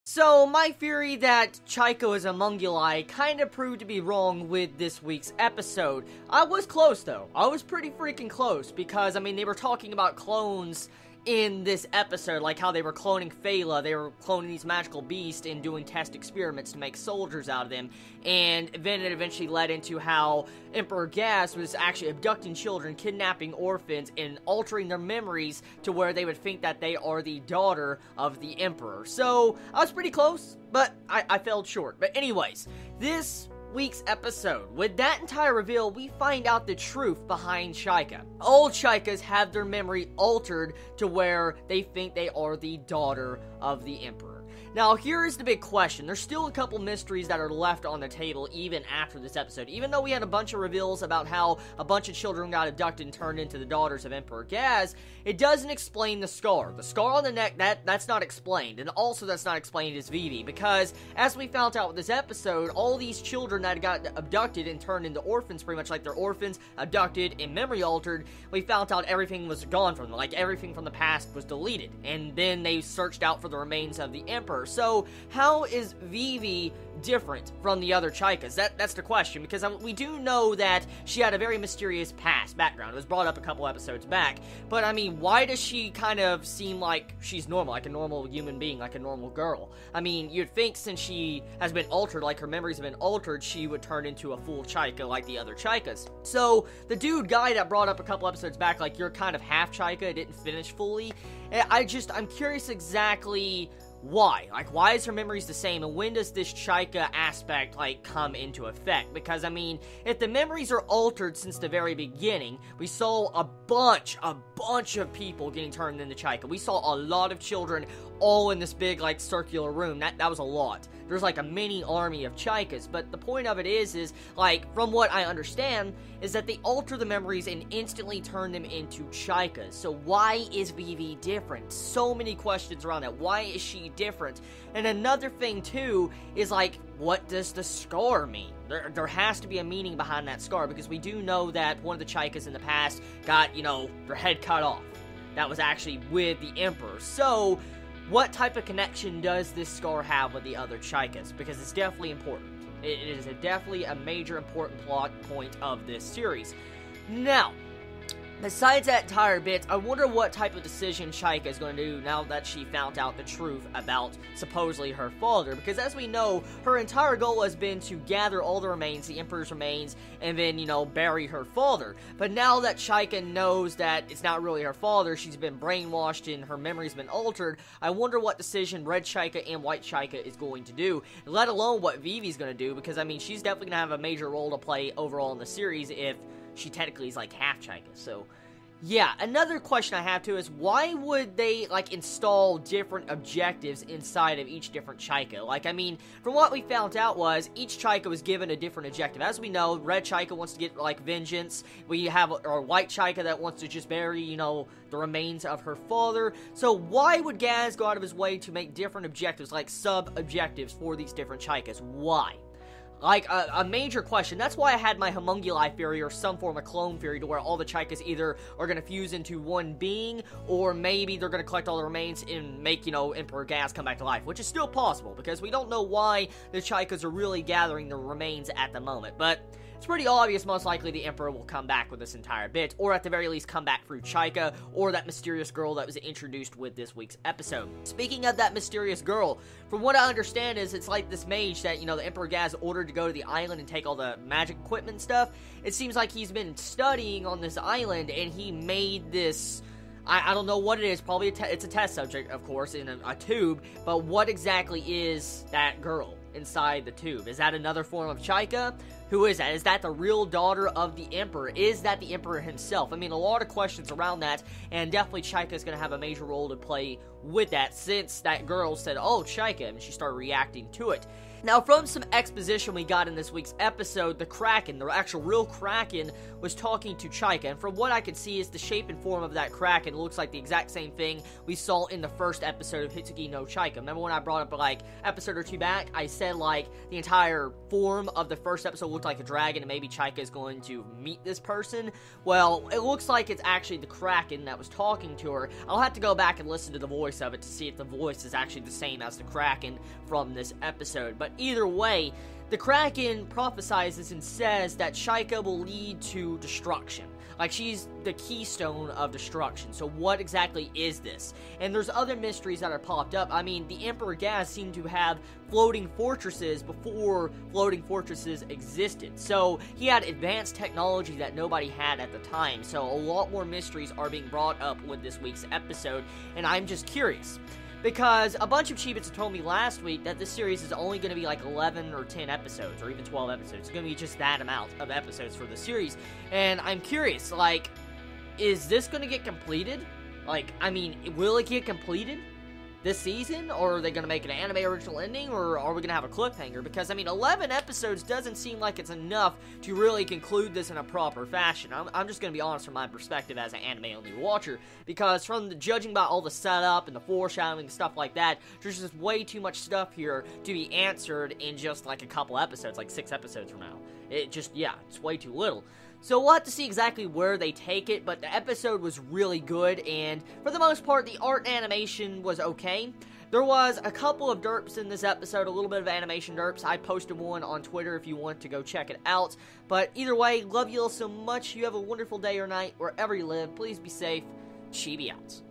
So, my theory that Chaika is a homunculi kind of proved to be wrong with this week's episode. I was close, though. I was pretty freaking close, because, I mean, they were talking about clones in this episode, like how they were cloning Phala, they were cloning these magical beasts and doing test experiments to make soldiers out of them, and then it eventually led into how Emperor Gas was actually abducting children, kidnapping orphans, and altering their memories to where they would think that they are the daughter of the Emperor. So, I was pretty close, but I fell short. But anyways, this week's episode, with that entire reveal, we find out the truth behind Chaika. All Chaikas have their memory altered to where they think they are the daughter of the Emperor. Now, here is the big question. There's still a couple mysteries that are left on the table even after this episode. Even though we had a bunch of reveals about how a bunch of children got abducted and turned into the daughters of Emperor Gaz, it doesn't explain the scar. The scar on the neck, that's not explained. And also that's not explained is Vivi, because as we found out with this episode, all these children that got abducted and turned into orphans, pretty much like they're orphans, abducted, and memory altered, we found out everything was gone from them. Like, everything from the past was deleted. And then they searched out for the remains of the Emperor. So, how is Vivi different from the other Chaikas? That's the question, because we do know that she had a very mysterious past background. It was brought up a couple episodes back, but I mean, why does she kind of seem like she's normal, like a normal human being, like a normal girl? I mean, you'd think since she has been altered, like her memories have been altered, she would turn into a full Chaika like the other Chaikas. So, the guy that brought up a couple episodes back, like, you're kind of half Chaika, didn't finish fully, I'm curious exactly why? Like, why is her memories the same, and when does this Chaika aspect, like, come into effect? Because, I mean, if the memories are altered since the very beginning, we saw a bunch of people getting turned into Chaika. We saw a lot of children all in this big, like, circular room. That was a lot. There's, like, a mini army of Chaikas, but the point of it is, like, from what I understand, is that they alter the memories and instantly turn them into Chaikas. So why is Vivi different? So many questions around that. Why is she different? And another thing, too, is, like, what does the scar mean? There has to be a meaning behind that scar, because we do know that one of the Chaikas in the past got, their head cut off. That was actually with the Emperor. So, what type of connection does this scar have with the other Chaikas? Because it's definitely important. It is definitely a major important plot point of this series. Now, besides that entire bit, I wonder what type of decision Chaika is going to do now that she found out the truth about supposedly her father. Because as we know, her entire goal has been to gather all the remains, the Emperor's remains, and then, bury her father. But now that Chaika knows that it's not really her father, she's been brainwashed and her memory's been altered, I wonder what decision Red Chaika and White Chaika is going to do, let alone what Vivi's going to do, because, I mean, she's definitely going to have a major role to play overall in the series if she technically is, like, half Chaika. So, yeah, another question I have, too, is why would they, like, install different objectives inside of each different Chaika? Like, I mean, from what we found out was, each Chaika was given a different objective. As we know, Red Chaika wants to get, like, vengeance. We have our White Chaika that wants to just bury, the remains of her father. So, why would Gaz go out of his way to make different objectives, like sub-objectives for these different Chaikas? Why? Like, a major question. That's why I had my homunculi theory, or some form of clone theory, to where all the Chaikas either are going to fuse into one being, or maybe they're going to collect all the remains and make, Emperor Gas come back to life, which is still possible, because we don't know why the Chaikas are really gathering the remains at the moment, but it's pretty obvious most likely the Emperor will come back with this entire bit, or at the very least come back through Chaika, or that mysterious girl that was introduced with this week's episode. Speaking of that mysterious girl, from what I understand is it's like this mage that, the Emperor Gaz ordered to go to the island and take all the magic equipment and stuff. It seems like he's been studying on this island, and he made this, I don't know what it is, probably it's a test subject, of course, in a tube, but what exactly is that girl inside the tube? Is that another form of Chaika? Who is that? Is that the real daughter of the Emperor? Is that the Emperor himself? I mean, a lot of questions around that, and definitely Chaika is going to have a major role to play with that, since that girl said, oh, Chaika, and she started reacting to it. Now, from some exposition we got in this week's episode, the Kraken, the actual real Kraken, was talking to Chaika, and from what I could see is the shape and form of that Kraken looks like the exact same thing we saw in the first episode of Hitsugi no Chaika. Remember when I brought up, like, episode or two back, I said, like, the entire form of the first episode looked like a dragon, and maybe Chaika is going to meet this person. Well, it looks like it's actually the Kraken that was talking to her. I'll have to go back and listen to the voice of it to see if the voice is actually the same as the Kraken from this episode. But either way, the Kraken prophesizes and says that Chaika will lead to destruction. Like, she's the keystone of destruction. So what exactly is this? And there's other mysteries that are popped up. I mean, the Emperor Gaz seemed to have floating fortresses before floating fortresses existed. So he had advanced technology that nobody had at the time. So a lot more mysteries are being brought up with this week's episode, and I'm just curious. Because a bunch of Chibits told me last week that this series is only going to be like 11 or 10 episodes, or even 12 episodes. It's going to be just that amount of episodes for the series. And I'm curious, like, is this going to get completed? Like, I mean, will it get completed this season? Or are they going to make an anime original ending? Or are we going to have a cliffhanger? Because, I mean, 11 episodes doesn't seem like it's enough to really conclude this in a proper fashion. I'm just going to be honest from my perspective as an anime-only watcher. Because from judging by all the setup and the foreshadowing and stuff like that, there's just way too much stuff here to be answered in just like a couple episodes, like 6 episodes from now. It's way too little. So we'll have to see exactly where they take it, but the episode was really good, and for the most part, the art and animation was okay. There was a couple of derps in this episode, a little bit of animation derps. I posted one on Twitter if you want to go check it out. But either way, love you all so much. You have a wonderful day or night, wherever you live. Please be safe. Chibi out.